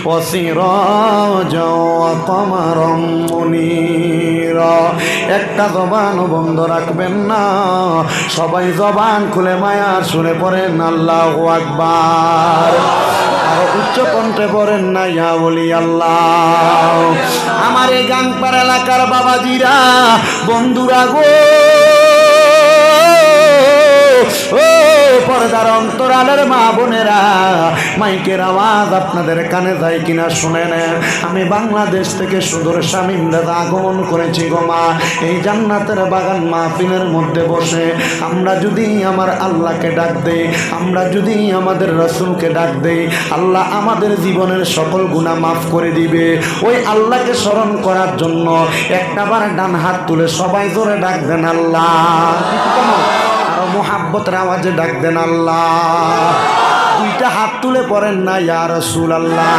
وسراجا وقمرا منيرا। একটা জবানও বন্ধ রাখবেন না, সবাই জবান খুলে মায়ার সুরে পড়েন আল্লাহু আকবার। আর উচ্চ কণ্ঠে পড়েন না ইয়া ওলি আল্লাহ। আমার এই গাংপাড়া এলাকার বাবাজিরা, বন্ধুরা গো, ও পর্দার অন্তরালের মা বোনেরা, মাইকের আওয়াজ আপনাদের কানে যায় কিনা শুনে নেন। আমি বাংলাদেশ থেকে সুদূর শামিমদাদ আগমন করেছি গো মা। এই জান্নাতের বাগান মাহফিলের মধ্যে বসে আমরা যদি আমার আল্লাহকে ডাক দেই, আমরা যদি আমাদের রাসূলকে ডাক দেই, আল্লাহ আমাদের জীবনের সকল গুনাহ মাফ করে দিবে। ওই আল্লাহকে স্মরণ করার জন্য একটাবার ডান হাত তুলে সবাই জোরে ডাক দেন আল্লাহ। মোহাব্বতের আওয়াজে ডাক দেন আল্লাহ। দুইটা হাত তুলে পড়েন না ইয়া রাসূলুল্লাহ,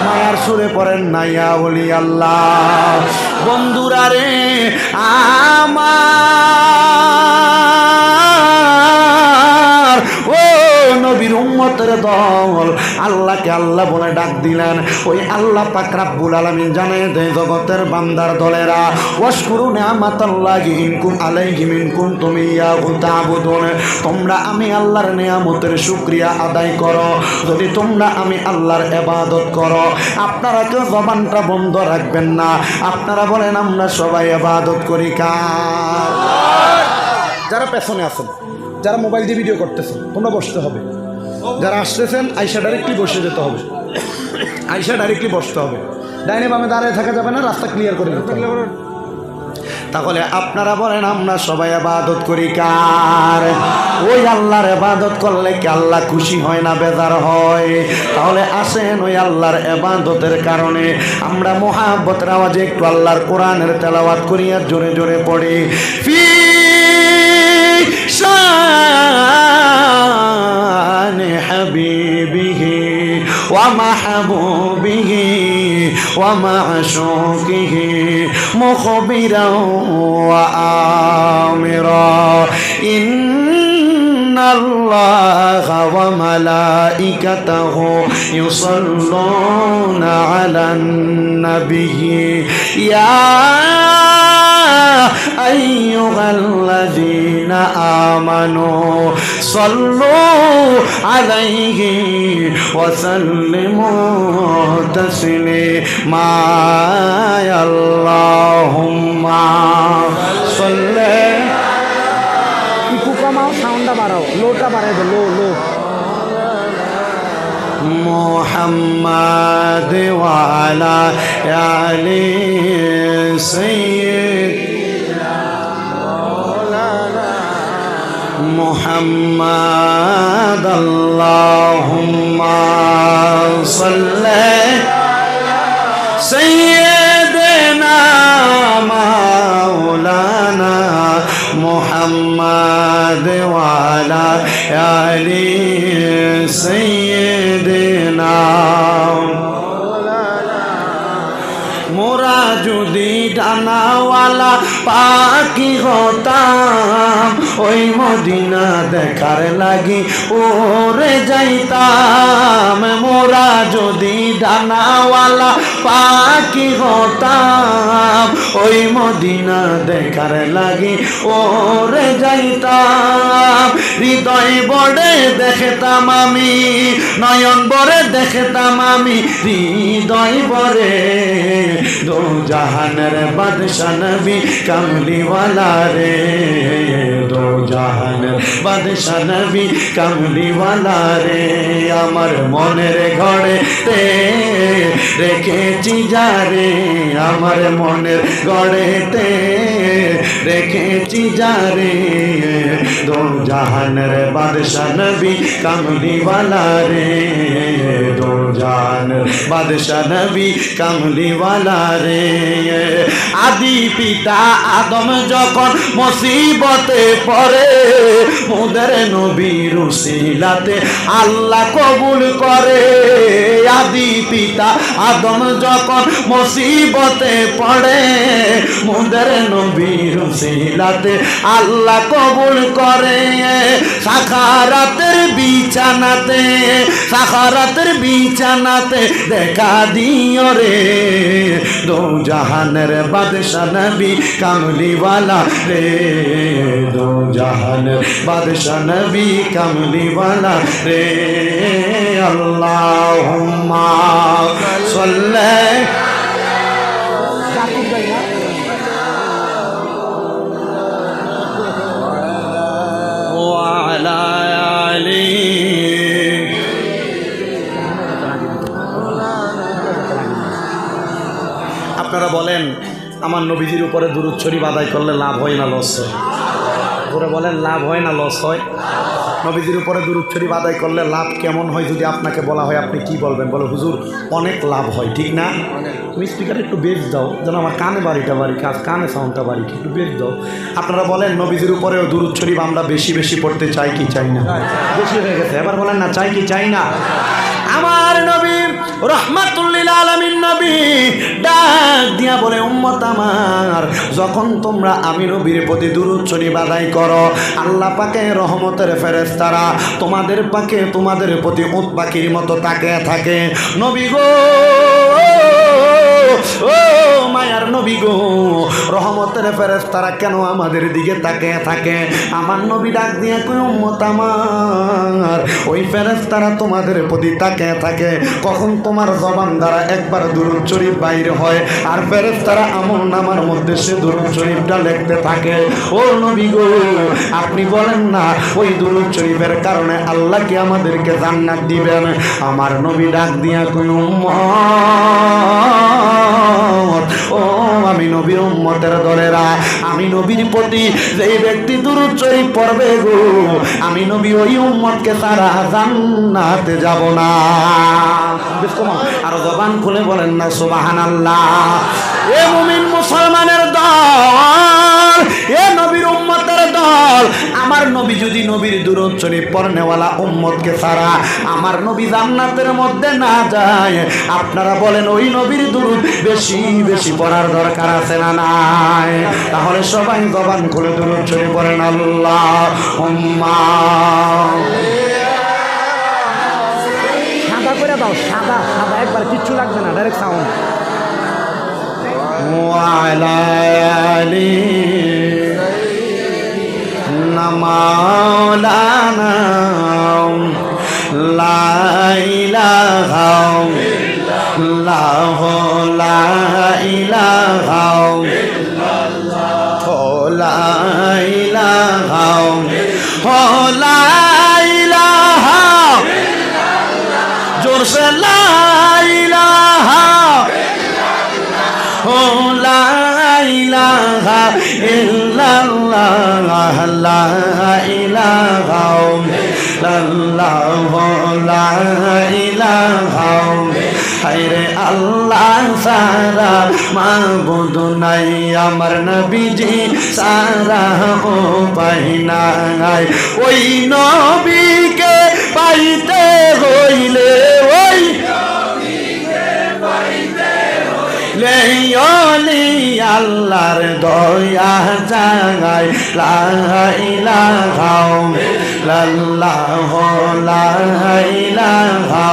মায়ার সুরে পড়েন না ইয়া ওলি আল্লাহ। বন্ধুরা রে আমার, ও নবীর উম্মতের দল, আল্লাহকে আল্লাহ বলে ডাক দিলেন। ওই আল্লাহ পাক রব্বুল আলামিন জানায় দেয় জগতের বান্দার দলেরা, ওয়াশকুরু নিআমাতাল্লাহি ইনকুম আলাইহি মিন কুনতুম ইয়াহু তা'বুদুন। তোমরা আমি আল্লাহর নিয়ামতের শুকরিয়া আদায় করো যদি তোমরা আমি আল্লাহর ইবাদত করো। আপনারা কেউ জবানটা বন্ধ রাখবেন না, আপনারা বলেন আমরা সবাই ইবাদত করি কার? যারা পেছনে আছেন, যারা মোবাইল দিয়ে ভিডিও করতেছেন, তোমরা বসতে হবে। যারা আসতেছেন আইসা ডাইরেক্টলি বসে যেতে হবে, আইসা ডাইরেক্টলি বসতে হবে। ডাইনে বামে দাঁড়িয়ে থাকা যাবে না, রাস্তা ক্লিয়ার করে নিতে হবে। তাহলে আপনারা বলেন আমরা সবাই ইবাদত করি কার? ওই আল্লাহর ইবাদত করলে কি আল্লাহ খুশি হয় না বেজার হয়? তাহলে আসেন ওই আল্লাহর ইবাদতের কারণে আমরা মুহাব্বতের আওয়াজে একটু আল্লাহর কোরআনের তেলাওয়াত করি আর জোরে জোরে পড়ি। ফি শানি হাবিবিহি ওয়া মাহবুবিহি ওয়া মা'শুকিহি মুখবিরাও ওয়া আমিরা ইন্নাল্লাহা ওয়া মালাইকাতাহু ইউসাল্লুনা আলান নাবিয়্যি ইয়া আইয়ুহাল্লাযীনা আমানু সাল্লু আলাইহি ওয়া সাল্লিমু তাসলিমা। আল্লাহুম্মা সাল্লি, একটু কমাও, সাউন্ডটা বাড়াও, লোটা বাড়াই দাও, লো লো। মুহাম্মাদ ওয়া আলা আলি সাইয়্যিদিনা মাওলানা মুহাম্মাদ। আল্লাহুম্মা সাল্লি সাইয়্যিদিনা মাওলানা মুহাম্মাদ ওয়া আলা আলি সাইয়্যিদিনা। মোরা যদি ডানাওয়ালা পাখি হতাম, ওই মদিনা দেখার লাগি ওরে যাইতাম। মোরা যদি ডানাওয়ালা পাখি হতাম, ওই মদিনা দেখার লাগি ওরে যাইতাম। হৃদয় বড়ে দেখতাম আমি, নয়ন বড়ে দেখতাম আমি, হৃদয় বড়ে দো জাহানের বাদশা নবী কামলিওয়ালা রে, দো জাহানের বাদশা নবী কামলিওয়ালা রে। আমার মনের ঘরেতে রেখেছি যারে, আমার মনের ঘরেতে রেখেছি যারে, দো জাহানের বাদশা নবী কামলিওয়ালা রে, দো জাহানের বাদশা নবী কামলিওয়ালা রে। আদি পিতা আদম যখন মুসিবতে পড়ে, মোদের নবীর উসিলাতে আল্লাহ কবুল করে। আদি আদি পিতা আদম যখন মুসিবতে পড়ে মোদের নবীর উসিলাতে আল্লাহ কবুল করে সাখারাতের বিছানাতে দেখা দিও রে দো জাহানের বাদশা নবী কামলিওয়ালা রে দো জাহানের বাদশা নবী কামলিওয়ালা রে আল্লাহুম্মা সাল্লি ওয়ালা আলি। আপনারা বলেন আমার নবীজির উপরে দুরূদ শরীফ আদায় করলে লাভ হয় না লস হয়? ওরা বলেন লাভ হয় না লস হয়? নবীজির উপরে দুরূদ শরীফ আদায় করলে লাভ কেমন হয় যদি আপনাকে বলা হয় আপনি কি বলবেন? বলে হুজুর অনেক লাভ হয়, ঠিক না? তুমি স্পিকারে একটু বেশ দাও যেন আমার কানে বাড়িটা বাড়ি, কানে সাউন্ডটা বাড়ি, একটু বেশ দাও। আপনারা বলেন নবীজির উপরেও দুরূদ শরীফ আমরা বেশি বেশি পড়তে চাই কি চাই না? বেশি হয়ে গেছে, এবার বলেন না চাই কি চাই না? আমার নবী রহমাতুল লিল আলামিন নবী ডাক দিয়া বলে উম্মত আমার, যখন তোমরা আমি নবীর প্রতি দুরূদ শরীফ আদায় করো আল্লাহ পাকে রহমতের ফেরেশতারা তোমাদের পাকে তোমাদের প্রতি উট পাখির মতো তাকিয়ে থাকে। নবী গো ও মায়ার নবী গো, রহমতের ফেরেশতারা কেন আমাদের দিকে তাকিয়ে থাকে? আমার নবী ডাক দিয়ে কই উম্মত আমার, ওই ফেরেশতারা তোমাদের প্রতি তাকিয়ে থাকে কখন তোমার জবান দ্বারা একবার দুরূদ শরীফ বাইরে হয় আর ফেরেশতারা আমলনামার মধ্যে সে দুরূদ শরীফটা লিখতে থাকে। ও নবী গো, আপনি বলেন না ওই দুরূদ শরীফের কারণে আল্লাহ কি আমাদেরকে জান্নাত দিবেন? আমার নবী ডাক দিয়া কই উম্মত, ও আমি নবীর উম্মতের দলেরা, আমি নবীর প্রতি যেই ব্যক্তি দুরূদ শরীফ পড়বে গো আমি নবী ওই উম্মতকে সারা জান্নাতে যাব না। আর জবান খুলে বলেন না সুবহানাল্লাহ। এ মুমিন মুসলমানের দল, এ নবীর উম্মতের দল, আমার নবী যদি নবীর দুরূদ শরীফ পড়নেওয়ালা উম্মতকে সারা আমার নবী জান্নাতের মধ্যে না যায়, আপনারা বলেন ওই নবীর দুরূদ বেশি বেশি পড়ার দরকার আছে না নাই? তাহলে সবাই জবান খুলে দুরূদ শরীফ পড়েন আল্লাহুম্মা। সাদা করে দাও, সাদা সাদা একবার কিচ্ছু লাগবে না, ডাইরেক্ট সাউন্ড। ওয়ালা আলি মাওলানা লা ইলাহা ইল্লাল্লাহ লা ইলাহা ইল্লাল্লাহ লা ইলাহা লা ইলাহা ইল্লাল্লাহ জোরসে লা ইলাহা লা ইলাহা ইল্লাল্লাহ লা ইলাহা ইল্লাল্লাহ লা ইলাহা হায়রে আল্লাহ সারা মাবুদ নাই আমার নবীজি সারা উপায় নাই। ওই নবীকে পাইতে হইলে ওই লেয়লি আল্লাহর দয়া জাগায় লা ইলাহা ইল্লাল্লাহ লা ইলাহা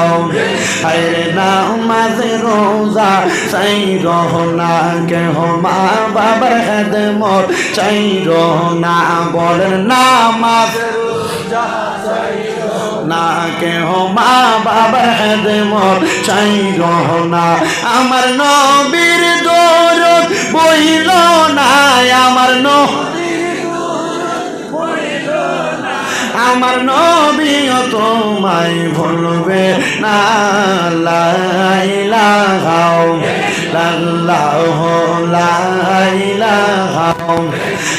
হায়রে নামাজ রোজা চাই রহনা কেহ মা বাবার খেদমত চাই রহনা বলেন নামাজ রোজা না কেহ মা বাবার খেদমত চাই রহনা আমার নবীর দরদ বইল না আমার নবী তোমায় ভুলবে না লা ইলাহা ইল্লাল্লাহ লা ইলাহা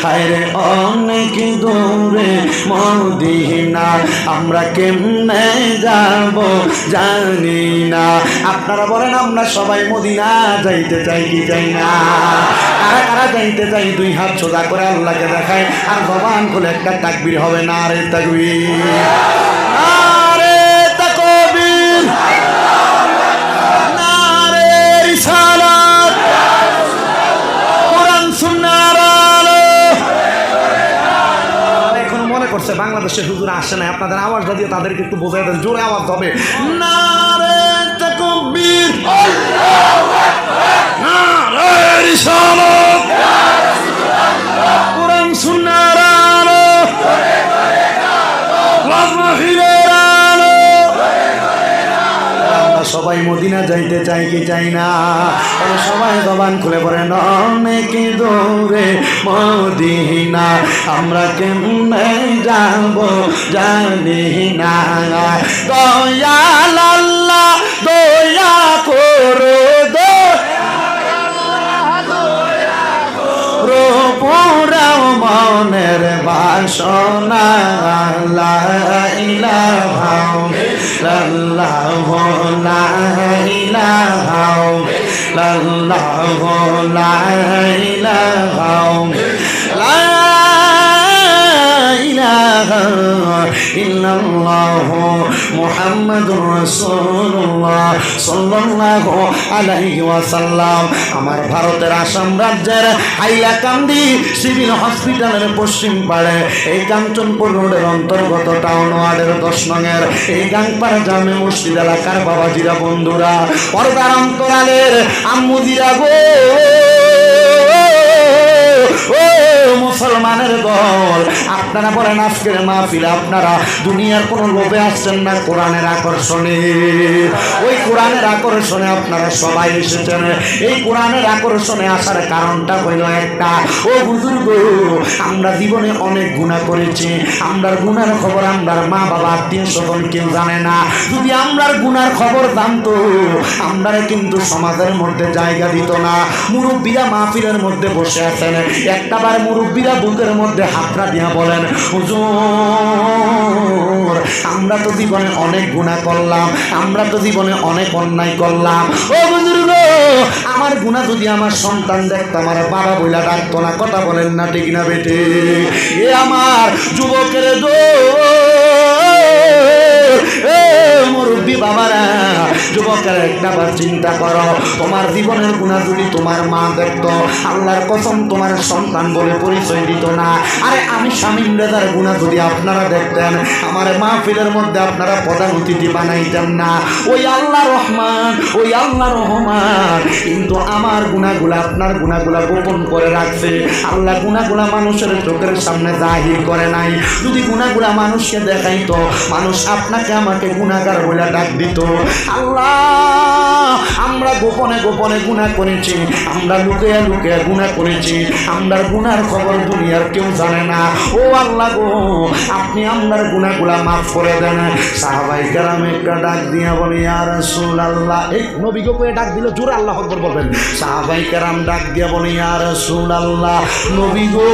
হায়রে অনেক দূরে মদিনা আমরা কেমনে যাব জানি না। আপনারা বলেন আমরা সবাই মদিনা যাইতে চাই কি চাই না? কারা কারা যাইতে চাই দুই হাত সোজা করে আল্লাহকে দেখায় আর জবান খুলে একটা তাকবীর হবে না রে তাকবীর, আরে তাকবীর, বাংলাদেশের হুজুর আসে না, আপনাদের আওয়াজ দিয়ে তাদেরকে একটু বোঝাই দেন, জোরে আওয়াজ হবে। নারে তাকবীর, আল্লাহু আকবার, নারে রিসালাত, ইয়া রাসূলুল্লাহ, কোরআন সুন্নাহর আলো, করে করে আলো, মাহফিলের আলো, করে করে আলো। আমরা সবাই মদিনা যাইতে চাই কি চাই না? সবাই জবান খুলে পড়েন অনেক দূরে মদিনা, আমরা কেমনে যাব জানি না। দয়াল আল্লাহ দয়া করো, পুরাও মনের বাসনা, লা ইলাহা ইল্লাল্লাহু, লা ইলাহা ইল্লাল্লাহু, লা ইলাহা ইল্লাল্লাহু মুহাম্মাদুর রাসূলুল্লাহ সাল্লাল্লাহু আলাইহি ওয়াসাল্লাম। আমার ভারতের আসাম রাজ্যের হাইলাকান্দি সিভিল হসপিটালের পশ্চিম পাড়ে এই কাঞ্চনপুর রোডের অন্তর্গত টাউন ওয়ার্ডের 10 নংয়ের এই গাংপাড়া জামে মসজিদ এলাকার বাবাজিরা, বন্ধুরা, পর্দার অন্তরালের আম্মুদিরা গো, ও মুসলমানের দল, আপনারা বলেন আজকের মাহফিলে আপনারা দুনিয়ার কোনো লোভে আসছেন না, কোরআনের আকর্ষণে। ওই কোরআনের আকর্ষণে আপনারা সবাই এসেছেন। এই কোরআনের আকর্ষণে আসার কারণটা হইল একটা, ও বুজুর্গ, আমরা জীবনে অনেক গুনাহ করেছি, আমরার গুনার খবর আমরার মা বাবা আত্মীয় স্বজন কেউ জানে না। যদি আমরার গুনার খবর জানতো, আমরা কিন্তু সমাজের মধ্যে জায়গা দিত না। মুরব্বীরা মাহফিলের মধ্যে বসে আছেন, একটাবার মুরব্বীরা বুকের মধ্যে হাতটা দিয়া বলেন, হুজুর আমরা তো জীবনে অনেক গুনাহ করলাম, আমরা তো জীবনে অনেক অন্যায় করলাম। ও বুজুর্গ, আমার গুনাহ যদি আমার সন্তান দেখতো, আমার বাবা বইলা ডাকতো না। কথা বলেন না ঠিক না বেটে? এ আমার যুবকের মুরব্বী বাবারা, যুবকের একটাবার চিন্তা করো, তোমার জীবনের গুনাহ যদি তোমার মা দেখতো, আল্লাহর কসম তোমার সন্তান বলে পরিচয় দিত না। আরে আমি শামীম রেজার গুনাহ যদি আপনারা দেখতেন, আমার মাহফিলের মধ্যে আপনারা প্রধান অতিথি বানাইতেন না। ওই আল্লাহ রহমান, ওই আল্লাহ রহমান কিন্তু আমার গুনাহগুলা, আপনার গুনাহগুলা গোপন করে রাখছে। আল্লাহ গুনাহগুলা মানুষের চোখের সামনে জাহির করে নাই। যদি গুনাহগুলা মানুষকে দেখাইতো, মানুষ আপনাকে আমাকে গুনাহগার বলে ডাক দিত। আল্লাহ, আমরা গোপনে গোপনে গুনাহ করেছি, আমরা লুকিয়ে লুকিয়ে গুনাহ করেছি, আমরার গুনার খবর দুনিয়ার কেউ জানে না। ও আল্লাহ গো, আপনি আমরার গুনাহগুলা মাফ করে দেন। সাহাবায়ে কেরাম একটা ডাক দিয়া বলে, ইয়া রাসূলুল্লাহ, এই নবীকে কয়ে ডাক দিল, জোরে আল্লাহু আকবার বলবেন। সাহাবায়ে কেরাম ডাক দিয়া বলে, ইয়া রাসূলুল্লাহ, নবী গো,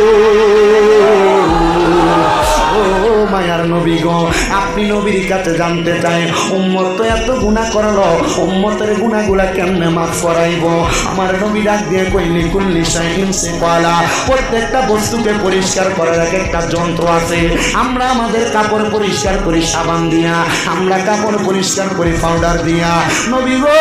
ও মায়ার নবী গো, আপনি নবীর কাছে জানতে চাই, উম্মত তো এত গুনাহ করলো, উম্মতের গুনাহগুলা কেমনে মাফ করাইব? আমার নবী ডাক দিয়ে কইলি, কুল্লি শাইইন সিকালা, প্রত্যেকটা বস্তুকে পরিষ্কার করার একটা যন্ত্র আছে। আমরা আমাদের কাপড় পরিষ্কার করি সাবান দিয়া, আমরা কাপড় পরিষ্কার করি পাউডার দিয়া। নবী গো,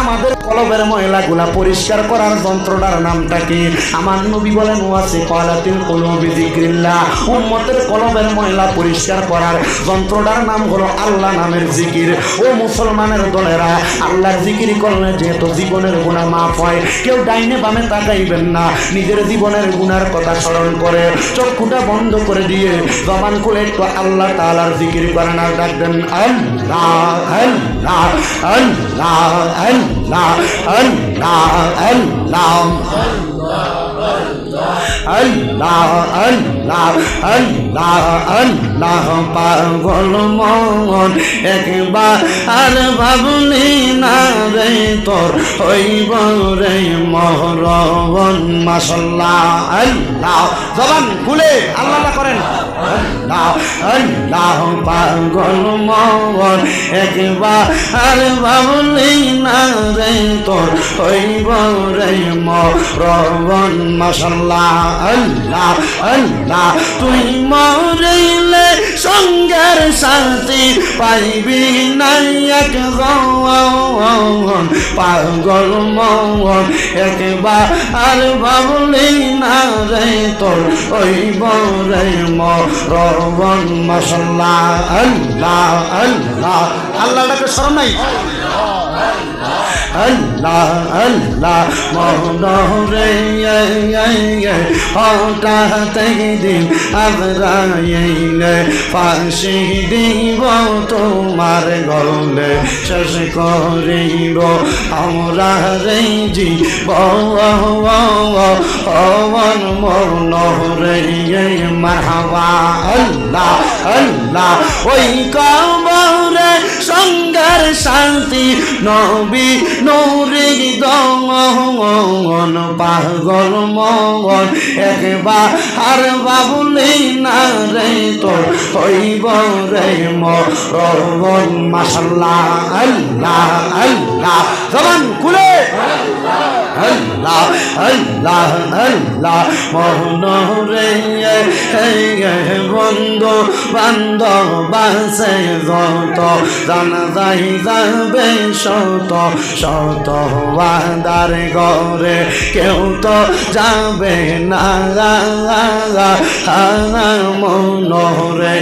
আমাদের কলবের ময়লাগুলা পরিষ্কার করার যন্ত্রটার নামটা কি? আমার নবী বলেন, ওয়াসি কালাতিল কুলুবি যিকরিল্লাহ, উম্মতের কলবের ময়লা পরিষ্কার করার যন্ত্রটার নাম হলো আল্লাহ নামের জিকির। ও মুসলমানের দলেরা, আল্লাহর জিকির করলে যেহেতু জীবনের গুনাহ মাফ হয়। কেউ ডাইনে বামে তাকাইবেন না, নিজের জীবনের গুনার কথা স্মরণ করে চক্ষুটা বন্ধ করে দিয়ে জবান খুলে একটু আল্লাহ তাআলার জিকির করেন আর ডাক দেন, আল্লাহ আল্লাহ আল্লাহ আল্লাহ আল্লাহ আল্লাহ আল্লাহ আল্লাহ আল্লাহ আল্লাহ। পাগল মন একবার আর ভাবলি না রে, তোর হইব রে মহরবন। মাশাআল্লাহ, আল্লাহ, জবান খুলে আল্লাহ করেন, আল্লাহ আল্লাহ। পাগল মন একবার আর ভাবলি না রে, তোর হইব রে মহরবন। মাশাআল্লাহ, আল্লাহ আল্লাহ। তুই মরিলে সঙ্গের শান্তি পাইবি না, এক মন পাগল মন একবার আর ভাবলি না রে তোর ওই বরে মরণ মাশাআল্লাহ আল্লাহ আল্লাহ আল্লাহটাকে স্মরণ নাই আল্লাহ আল্লাহ মনোরে হঠাৎ দিন আবরাইলে ফাঁসি দিব তোমার গলে শেষ করিব আমরা রে জীবন মনোরে মারহাবা আল্লাহ আল্লাহ ওই কবরে সঙ্গের শান্তি নবী নূরে দমন পাগল মন একবার আর বাবুলি না রে তোর হইব রে মরণ মাশাআল্লাহ আল্লাহ আল্লাহ জবান খুলে আল্লাহ আল্লাহ আল্লাহ মোহন রে বন্ধু বান্ধব বাসে যত জানা যাই যাবে শত শত বান্দার ঘরে কেউ তো যাবে না মন রে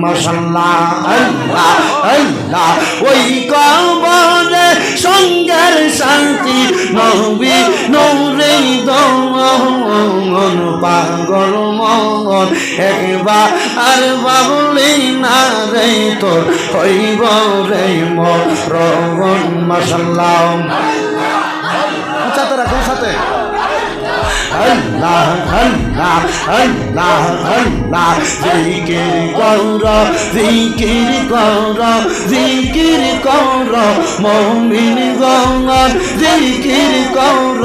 মাশাআল্লাহ আল্লাহ আল্লাহ ওই কবরে সঙ্গের শান্তি নবী নূরে দমন পাগল মন একবার আর বাবুলি না রে তোর হইব রে মরণ মাশাআল্লাহ উচ্চাতে রাখুন সাথে আল্লাহ আল্লাহ আল্লাহ আল্লাহ জিকির কর জিকির কর জিকির কর মুমিন গণ জিকির কর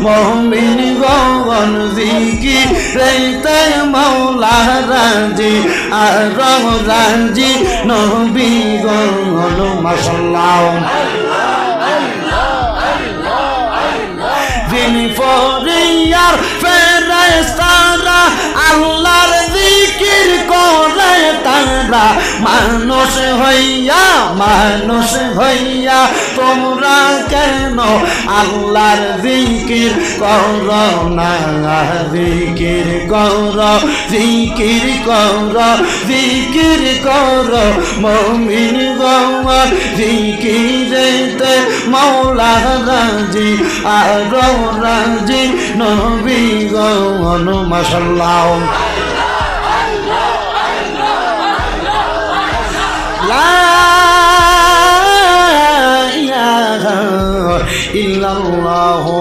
মুমিন গণ জিকির রেতে মাওলা রাজি আর রাজি নবী গণ মাশাআল্লাহ যিনি ফরিয়ার ফেরেশতারা আল্লাহর জিকির করে তারা মানুষ হইয়া তোমরা কেন আল্লাহর জিকির করো না জিকির করো জিকির করো জিকির করো মুমিন গণ জিকিরেতে মাওলা রাজি আর রাজি নবী গণ মাশাআল্লাহ লা ইলাহা ইল্লাল্লাহু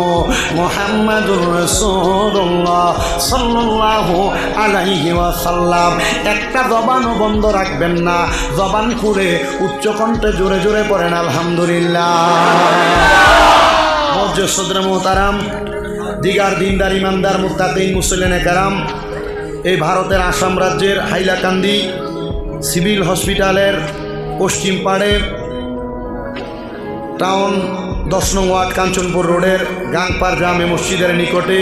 মুহাম্মাদুর রাসূলুল্লাহ সাল্লাল্লাহু আলাইহি ওয়াসাল্লাম একটা জবানও বন্ধ রাখবেন না জবান খুলে উচ্চ কণ্ঠে জোরে জোরে পড়েন আলহামদুলিল্লাহ সদর মোহতারাম দিগার দিনদার ইমানদার মুত্তাকিন মুসলিনে কারাম এই ভারতের আসাম রাজ্যের হাইলাকান্দি সিভিল হসপিটালের পশ্চিম পাড়ের টাউন 10 নং ওয়ার্ড কাঞ্চনপুর রোডের গাংপার জামে মসজিদের নিকটে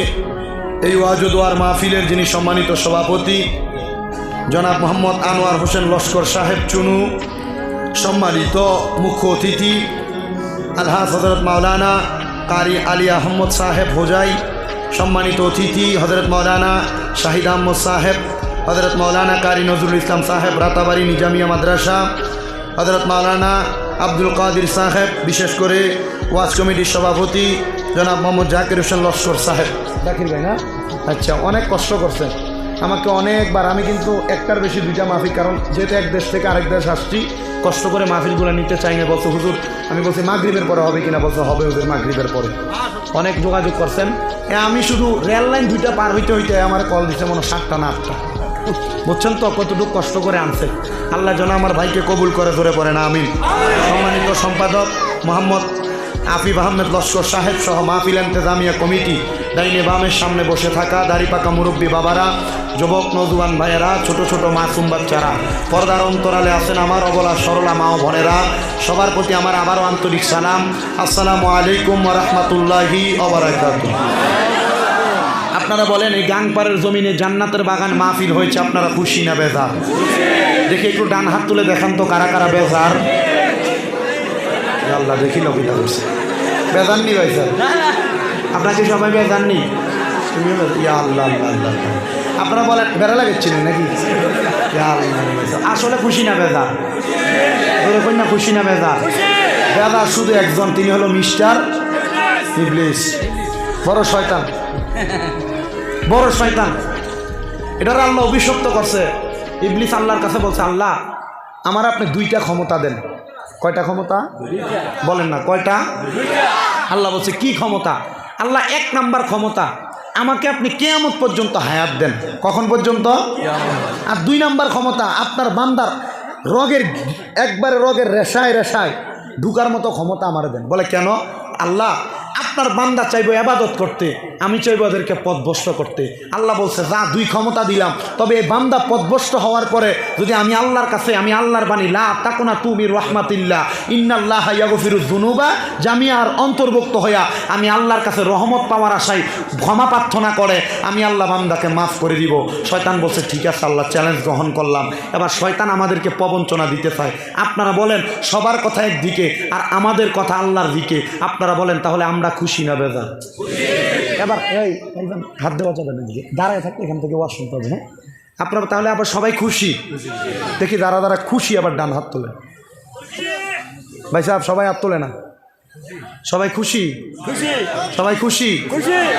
এই ওয়াজ ও দোয়ার মাহফিলের যিনি সম্মানিত সভাপতি জনাব মোহাম্মদ আনোয়ার হোসেন লস্কর সাহেব চুনু, সম্মানিত মুখ্য অতিথি আলহাজ হজরত মাওলানা কারি আলী আহমদ সাহেব হোজাই, সম্মানিত অতিথি হজরত মাওলানা শাহিদ আহমদ সাহেব, হজরত মাওলানা কারি নজরুল ইসলাম সাহেব রাতাবাড়ি নিজামিয়া মাদ্রাসা, হজরত মাওলানা আব্দুল কাদির সাহেব, বিশেষ করে ওয়াজ কমিটির সভাপতি জনাব মোহাম্মদ জাকির হোসেন লস্কর সাহেব। জাকির ভাই না? আচ্ছা, অনেক কষ্ট করছেন আমাকে অনেকবার। আমি কিন্তু একটার বেশি দুইটা মাহফিল, কারণ যেহেতু এক দেশ থেকে আরেক দেশ আসছি, কষ্ট করে মাহফিলগুলো নিতে চাই না। বলছো হুজুর, আমি বলছি মাগরিবের পরে হবে কিনা, বলছো হবে হুজুর মাগরিবের পরে। অনেক যোগাযোগ করছেন। আমি শুধু রেল লাইন দুইটা পার হইতে হইতে আমার কল দিচ্ছে মনে 7টা না 8টা। বুঝছেন তো কতটুকু কষ্ট করে আনছে। আল্লাহ যেন আমার ভাইকে কবুল করে, ধরে পড়ে না আমিন। সম্মানিত সম্পাদক মোহাম্মদ আফিফ আহমেদ লস্কর সাহেব সহ মাহফিল ইন্তেজামিয়া কমিটি, ডাইনে বামের সামনে বসে থাকা দাড়ি পাকা মুরব্বী বাবারা, যুবক নজওয়ান ভাইয়েরা, ছোট ছোট মাসুম বাচ্চারা, পর্দার অন্তরালে আছেন আমার অবলা সরলা মা ও বোনেরা, সবার প্রতি আমার আবারও আন্তরিক সালাম। আসসালামু আলাইকুম ওয়া রাহমাতুল্লাহি ওয়া বারাকাতুহু। আপনারা বলেন, এই গাংপাড়ের জমিনে জান্নাতের বাগান মাহফিল হয়েছে, আপনারা খুশি না বেজার? দেখি একটু ডান হাত তুলে দেখান তো কারা কারা বেজার। আল্লাহ দেখি লবিতা করছে বেজাননি ভাই স্যার আপনাকে সবাই বেজাননি তুমিও ইয়া আল্লাহ আল্লাহ আল্লাহ আপনারা বলেন বেড়া লাগাচ্ছিলেন নাকি ইয়া আল্লাহ আসলে খুশি না বেজা ওরকম না খুশি না বেজা বেজা শুধু একজন তিনি হলো মিস্টার ইবলিস বড় শয়তান বড় শয়তান এটার আল্লাহ অভিশপ্ত করছে ইবলিস আল্লাহর কাছে বলছে আল্লাহ আমার আপনি দুইটা ক্ষমতা দেন কয়টা ক্ষমতা বলেন না কয়টা আল্লাহ বলছে কি ক্ষমতা আল্লাহ এক নাম্বার ক্ষমতা আমাকে আপনি কিয়ামত পর্যন্ত হায়াত দেন কখন পর্যন্ত আর দুই নাম্বার ক্ষমতা আপনার বান্দার রোগের একবারে রোগের রেশায় রেশায় ঢুকার মতো ক্ষমতা আমার দেন বলে কেন আল্লাহ আপনার বান্দা চাইবো ইবাদত করতে আমি চাইবো ওদেরকে পথভ্রষ্ট করতে আল্লাহ বলছে যা দুই ক্ষমতা দিলাম তবে এই বান্দা পথভ্রষ্ট হওয়ার পরে যদি আমি আল্লাহর কাছে আমি আল্লাহর বাণী লা তাকুনা তুমি রহমাতিল্লাহ ইন্নাল্লাহ ইয়াগফিরুয যুনুবা জামিআর অন্তর্ভুক্ত হইয়া আমি আল্লাহর কাছে রহমত পাওয়ার আশায় ক্ষমা প্রার্থনা করে আমি আল্লাহ বান্দাকে মাফ করে দিব শয়তান বলছে ঠিক আছে আল্লাহ চ্যালেঞ্জ গ্রহণ করলাম এবার শয়তান আমাদেরকে প্রবঞ্চনা দিতে চায় আপনারা বলেন সবার কথা একদিকে আর আমাদের কথা আল্লাহর দিকে আপনারা বলেন তাহলে আমরা খুশি না বেজার এবার এই হাত দেওয়া যাবে না দিকে দাঁড়ায় থাকতে এখান থেকে ওয়াজ শুনতে হবে হ্যাঁ আপনারা তাহলে আবার সবাই খুশি দেখি যারা যারা খুশি আবার ডান হাত তোলে ভাই সাহেব সবাই হাত তোলে না সবাই খুশি সবাই খুশি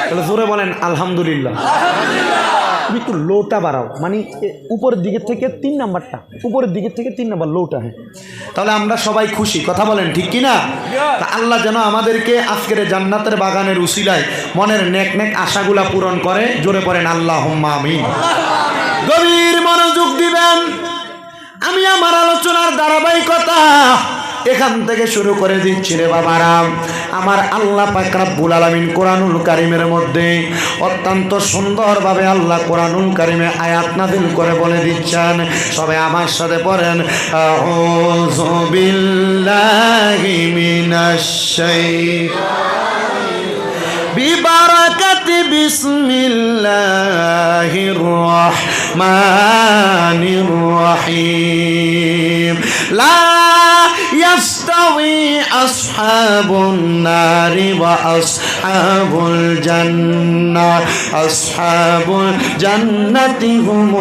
তাহলে জোরে বলেন আলহামদুলিল্লাহ তুমি একটু লোটা বাড়াও মানে উপরের দিকের থেকে 3 নাম্বারটা উপরের দিকের থেকে 3 নাম্বার লোটা হ্যাঁ তাহলে আমরা সবাই খুশি কথা বলেন ঠিক কিনা তা আল্লাহ যেন আমাদেরকে আজকের জান্নাতের বাগানের উসিলায় মনের নেক নেক আশাগুলা পূরণ করে জোরে পড়েন আল্লাহুম্মা আমিন গভীর মনোযোগ দিবেন আমি আমার আলোচনার ধারাবাহিকতা এখান থেকে শুরু করে দিচ্ছি রে বাবারা আমার আল্লাহ পাক রব্বুল আলামিন কোরআনুল কারীমের মধ্যে অত্যন্ত সুন্দরভাবে আল্লাহ কোরআনুল কারীমে আয়াত নাযিল করে বলে দিচ্ছেন সবাই আমার সাথে পড়েন আউযু বিল্লাহি মিনাশ শাইতানির বিবারাকাতি বিসমিল্লাহির রহমানির রহিম লা يستوي أصحاب النار وأصحاب الجنة أصحاب الجنة هم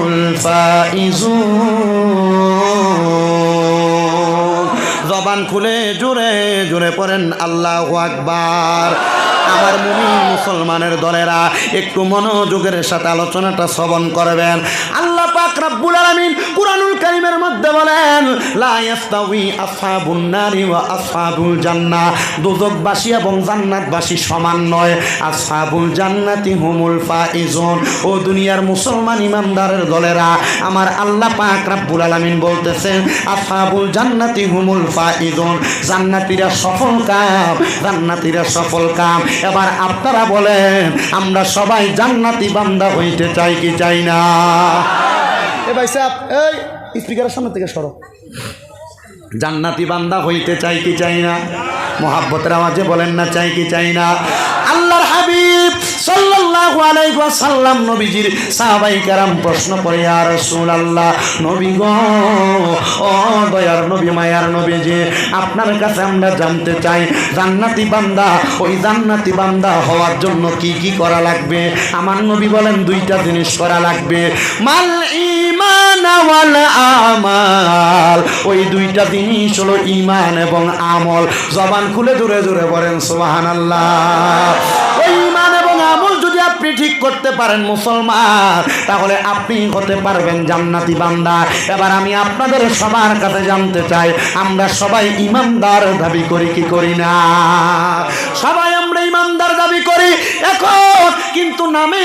الفائزون জবান খুলে জোরে জোরে পড়েন আল্লাহু আকবার আমার মুমিন মুসলমানের দলেরা একটু মনোযোগের সাথে আলোচনাটা শ্রবণ করবেন আল্লাহ পাক রব্বুল আলামিন কুরআনুল কারীমের মধ্যে বলেন লা ইয়াস্তাউই আসহাবুন নারি ওয়া আসহাবুল জান্নাহ দোজখবাসী এবং জান্নাতবাসী সমান নয় আসহাবুল জান্নাতি হুমুল ফাইজুন ও দুনিয়ার মুসলমান ইমানদারের দলেরা আমার আল্লাহ পাক রব্বুল আলামিন বলতেছেন আসহাবুল জান্নাতি হুমুল ফাইজুন জান্নাতীরা সফল কাম জান্নাতীরা সফল কাম এবার আপনারা বলেন আমরা সবাই জান্নাতি বান্দা হইতে চাই কি চাই না এ ভাই সাহেব এই স্পিকারের সামনে থেকে সরো জান্নাতি বান্দা হইতে চাই কি চাই না মোহাব্বতের আওয়াজে বলেন না চাই কি চাই না আল্লাহর হাবিব সাল্লাল্লাহু আলাইহি ওয়াসাল্লাম নবীজির সাহাবায়ে কেরাম প্রশ্ন করে ইয়া রাসূলুল্লাহ নবী গো ও দয়ার নবী মায়ার নবী যে আপনার কাছে আমরা জানতে চাই জান্নাতি বান্দা ওই জান্নাতি বান্দা হওয়ার জন্য কি কি করা লাগবে আমার নবী বলেন দুইটা জিনিস করা লাগবে মাল ঈমান ওয়াল আমাল ওই দুইটা জিনিস হলো ঈমান এবং আমল জবান খুলে জোরে জোরে বলেন সুবহানাল্লাহ ওই ঈমান এবং আমল যদি আপনি ঠিক করতে পারেন মুসলমান তাহলে আপনি হতে পারবেন জান্নাতি বান্দা এবার আমি আপনাদের সবার কাছে জানতে চাই আমরা সবাই ঈমানদার দাবি করি কি করি না সবাই আমরা ঈমানদার দাবি করি এখন কিন্তু নামে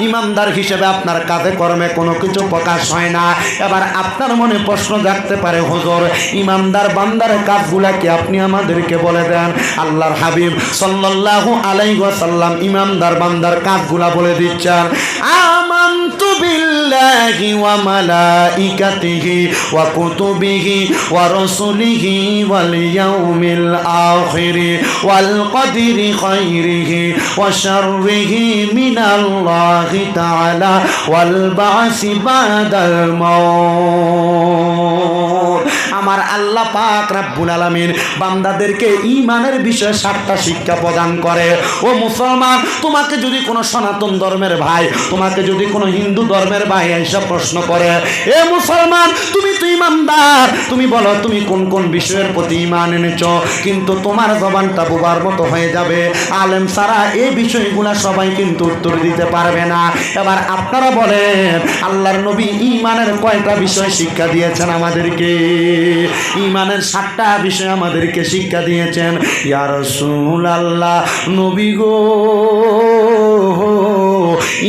ঈমানদার হিসেবে আপনার কাজে কর্মে কোনো কিছু প্রকাশ হয় না এবার আপনার মনে প্রশ্ন জাগতে পারে হুজুর ঈমানদার বান্দার কাজগুলা কি আপনি আমাদেরকে বলে দেন আল্লাহর হাবিব সাল্লাল্লাহু আলাইহি ওয়াসাল্লাম ঈমানদার বান্দার কাজগুলা বলে দিচ্ছেন আমানতু বিল্লাহি ওয়া মালাইকাতিহি ওয়া কুতুবিহি ওয়া রাসূলিহি ওয়াল ইয়াউমিল আখিরি ওয়াল কদরি খাইরিহি ওয়া শাররিহি মিনাল্লাহি তাআলা ওয়াল বা'সি বাদাল মাউত আমার আল্লাহ পাক রব্বুল আলামিন বান্দাদেরকে ঈমানের বিষয়ে 7টা শিক্ষা প্রদান করে। ও মুসলমান, তোমাকে যদি কোনো সনাতন ধর্মের ভাই, তোমাকে যদি কোনো হিন্দু ধর্মের ভাই এসব প্রশ্ন করে, এ মুসলমান তুমি তো ঈমানদার, তুমি বলো তুমি কোন কোন বিষয়ের প্রতি ঈমান এনেছো, কিন্তু তোমার জবানটা বোবার মতো হয়ে যাবে। আলেম ছাড়া এই বিষয়গুলো সবাই কিন্তু উত্তর দিতে পারবে না। এবার আপনারা বলেন, আল্লাহর নবী ঈমানের কয়টা বিষয় শিক্ষা দিয়েছেন আমাদেরকে? ঈমানের 7টা বিষয় আমাদেরকে শিক্ষা দিয়েছেন। ইয়া রাসূলুল্লাহ, নবী গো,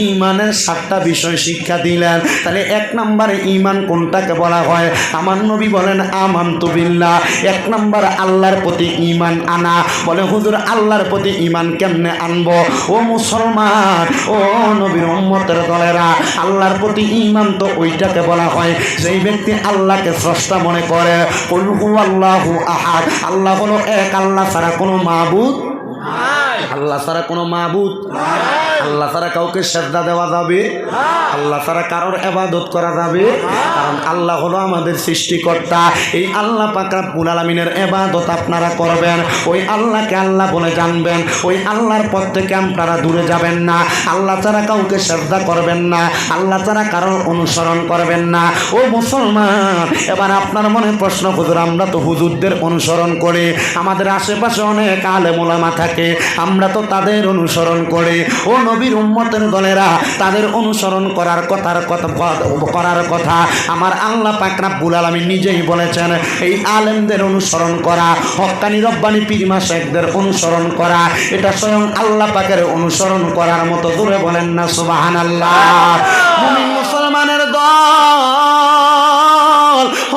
ঈমানের 7টা বিষয় শিক্ষা দিলেন। তাহলে 1 নম্বরে ঈমান কোনটাকে বলা হয়? আমার নবী বলেন আমানতু বিল্লাহ। 1 নম্বর আল্লাহর প্রতি ঈমান আনা। বলে হুজুর আল্লাহর প্রতি ঈমান কেমনে আনবো? ও মুসলমান, ও নবীর উম্মতের দলেরা, আল্লাহর প্রতি ঈমান তো ওইটাকে বলা হয় যেই ব্যক্তি আল্লাহকে স্রষ্টা মনে করে। কুল হুয়াল্লাহু আহাদ, আল্লাহ হলো এক, আল্লাহ ছাড়া কোনো মাবুদ নাই, আল্লাহ ছাড়া কোনো মাবুদ নাই, আল্লাহ ছাড়া কাউকে সেজদা দেওয়া যাবে, আল্লাহ ছাড়া কারোর ইবাদত করা যাবে, কারণ আল্লাহ হলো আমাদের সৃষ্টিকর্তা। এই আল্লাহ পাক রব্বুল আলামিনের ইবাদত আপনারা করবেন, ওই আল্লাহকে আল্লাহ বলে জানবেন, ওই আল্লাহর পথ থেকে আপনারা দূরে যাবেন না। আল্লাহ ছাড়া কাউকে সেজদা করবেন না, আল্লাহ ছাড়া কারোর অনুসরণ করবেন না। ও মুসলমান, এবার আপনার মনে প্রশ্ন, হুজুর আমরা তো হুজুরদের অনুসরণ করি, আমাদের আশেপাশে অনেক আলেম ওলামা থাকে, আমরা তো তাদের অনুসরণ করি। ও নবীর উম্মতের দলেরা, তাদের অনুসরণ করার কথা আমার আল্লাহ পাক রব্বুল আলামিন নিজেই বলেছেন। এই আলেমদের অনুসরণ করা, হক্কানি রব্বানি পীর মাশায়েখদের অনুসরণ করা, এটা স্বয়ং আল্লাহ পাকের অনুসরণ করার মতো। জোরে বলেন না সুবহানাল্লাহ। মুমিন মুসলমানের দল,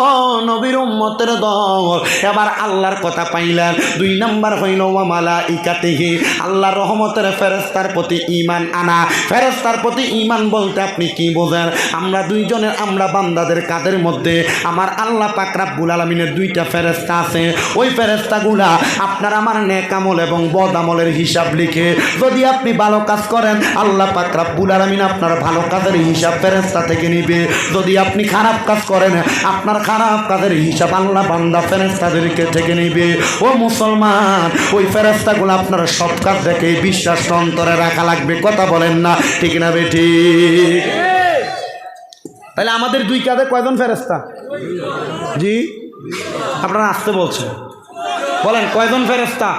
ও নবীর উম্মতের দল, এবার আল্লাহর কথা পাইলেন। 2 নম্বর হইল ওয়া মালাইকাতিহি, আল্লাহর রহমতের ফেরেশতার প্রতি ঈমান আনা। ফেরেশতার প্রতি ঈমান বলতে আপনি কি বোঝেন? আমরা দুইজনের, আমরা বান্দাদের কাদের মধ্যে আমার আল্লাহ পাক রব্বুল আলামিনের 2টা ফেরেশতা আছে। ওই ফেরেশতাগুলা আপনার আমার নেক আমল এবং বদ আমলের হিসাব লিখে, যদি আপনি ভালো কাজ করেন আল্লাহ পাক রব্বুল আলামিন আপনার ভালো কাজের হিসাব ফেরেশতা থেকে নিবে। যদি আপনি খারাপ কাজ করেন আপনার খারাপ কাজের হিসাব আল্লাহ বান্দা ফেরেশতাদেরকে থেকে নিবে। ও মুসলমান, ওই ফেরেশতাগুলো আপনার সব কাজ দেখে বিশ্বাস অন্তরে রাখা লাগবে। কথা বলেন না ঠিক না বেটি? তাহলে আমাদের 2 কাজে কয়জন ফেরেশতা? জি, আপনারা আসতে বলছেন, বলেন কয়জন ফেরেশতা?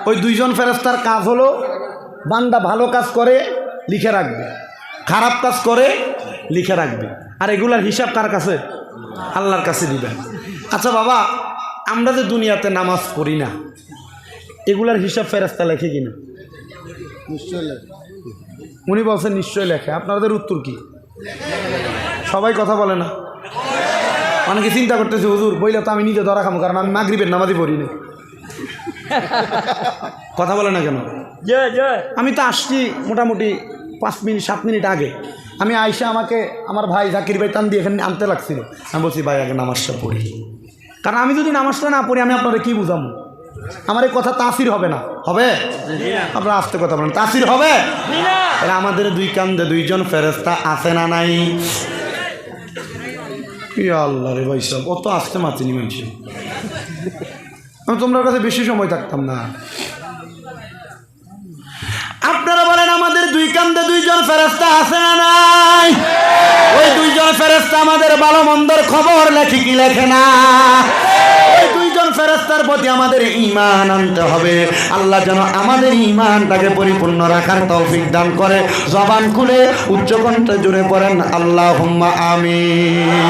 ওই 2জন ফেরেশতার কাজ হলো বান্দা ভালো কাজ করে লিখে রাখবে, খারাপ কাজ করে লিখে রাখবে, আর এগুলার হিসাব কার কাছে? আল্লাহর কাছে দিবেন। আচ্ছা বাবা, আমরা যে দুনিয়াতে নামাজ পড়ি না, এগুলার হিসাব ফেরেশতা লেখে কিনা? নিশ্চয় লেখে। উনি বলছেন নিশ্চয় লেখে। আপনাদের উত্তর কি? সবাই কথা বলে না। অনেকে চিন্তা করতেছে হুজুর বইলে তো আমি নিজে ধরা খামো, কারণ আমি মাগরিবের নামাজই পড়ি না। কথা বলে না কেন? আমি তো আসছি মোটামুটি 5 মিনিট 7 মিনিট আগে। আমি আইসা আমাকে আমার ভাই জাকির ভাই টান দিয়ে এখানে আনতে লাগছিল। আমি বলছি ভাই আগে নামাজটা পড়ি, কারণ আমি যদি নামাজটা না পড়ি আমি আপনারা কি বুঝাবো? আমার এই কথা তাসির হবে না। হবে? আপনারা আস্তে কথা বলেন, তাসির হবে? তাহলে আমাদের 2 কান্দে 2জন ফেরেশতা আছে না নাই? আল্লাহ রে ভাই সব অত আসতে মাতিনি মানুষ। আমি তোমার কাছে বেশি সময় থাকতাম না। আপনারা বলেন আমাদের 2 কান্দে 2জন ফেরেশতা আছে না নাই? ওই 2জন ফেরেশতা আমাদের ভালো মন্দর খবর লেখে কি লেখে না? ওই 2জন ফেরেশতার প্রতি আমাদের ঈমান আনতে হবে। আল্লাহ যেন আমাদের ঈমানটাকে পরিপূর্ণ রাখার তৌফিক দান করে। জবান খুলে উচ্চ কণ্ঠে জুড়ে পড়েন আল্লাহুম্মা আমিন।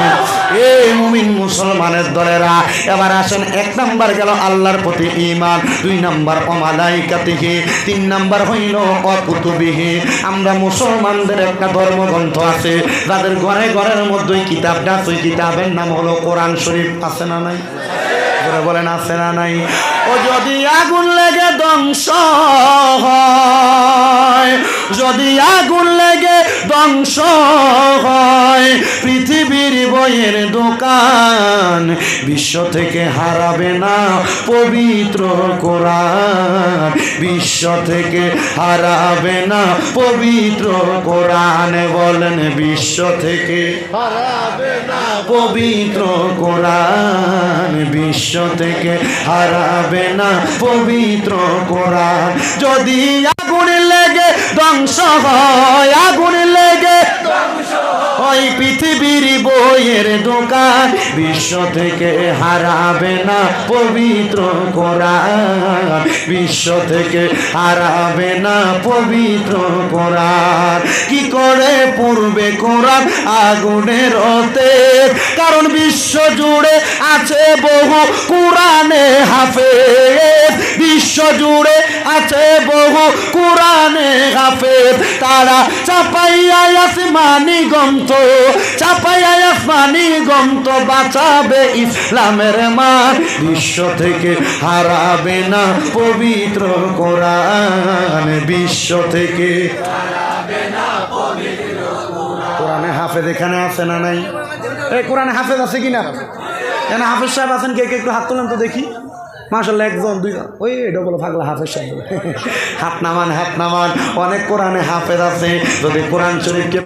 এই মুমিন মুসলমানের দলেরা, এবার আসেন 1 নাম্বার গেল আল্লাহর প্রতি ঈমান, 2 নাম্বার ওয়া মালাইকাতিহি, 3 নাম্বার হইল ওয়া কুতুবিহি। আমরা মুসলমানদের একটা ধর্মগ্রন্থ আছে, যাদের ঘরে ঘরের মধ্যে কিতাবটা আছে, কিতাবের নাম হলো কোরআন শরীফ। আছে না নাই? বলেন আছে না নাই? ও যদি আগুন লেগে ধ্বংস হয়, যদি আগুন লেগে ধ্বংস হয় পৃথিবীর বইয়ের দোকান, বিশ্ব থেকে হারাবে না পবিত্র কোরআন, বিশ্ব থেকে হারাবে না পবিত্র কোরআন। বলেন বিশ্ব থেকে হারাবে না পবিত্র কোরআন, বিশ্ব থেকে হারাবে না পবিত্র কোরআন। যদি আগুন লেগে ধ্বংস হয়, আগুন লেগে ওই পৃথিবীর বইয়ের দোকান, বিশ্ব থেকে হারাবে না পবিত্র কোরআন, বিশ্ব থেকে হারাবে না পবিত্র কোরআন। কি করে পড়বে কোরআন আগুনের তেজ, কারণ বিশ্ব জুড়ে আছে বহু কোরআনে হাফেজ, বিশ্ব জুড়ে আছে বহু কোরআনে হাফেজ। তারা চাপাইয়া আসমানি গন্ত, চাপাইয়া আসমানি গন্ত বাঁচাবে ইসলামের মান, বিশ্ব থেকে হারাবে না পবিত্র কোরআন, বিশ্ব থেকে হারাবে না পবিত্র কোরআন। কোরআনে হাফেজ এখানে আছে না নাই? এই কোরআনে হাফেজ আছে কিনা? এখানে হাফেজ সাহেব আছেন কে কে? একটু হাত তোলেন তো দেখি। মাশাআল্লাহ, একজন দুইজন, ওই এটা বলো পাগলা হাফেজ সাহেব। হাত নামান, হাত নামান। অনেক কোরআনে হাফেজ আছে। যদি কোরআন শরীফকে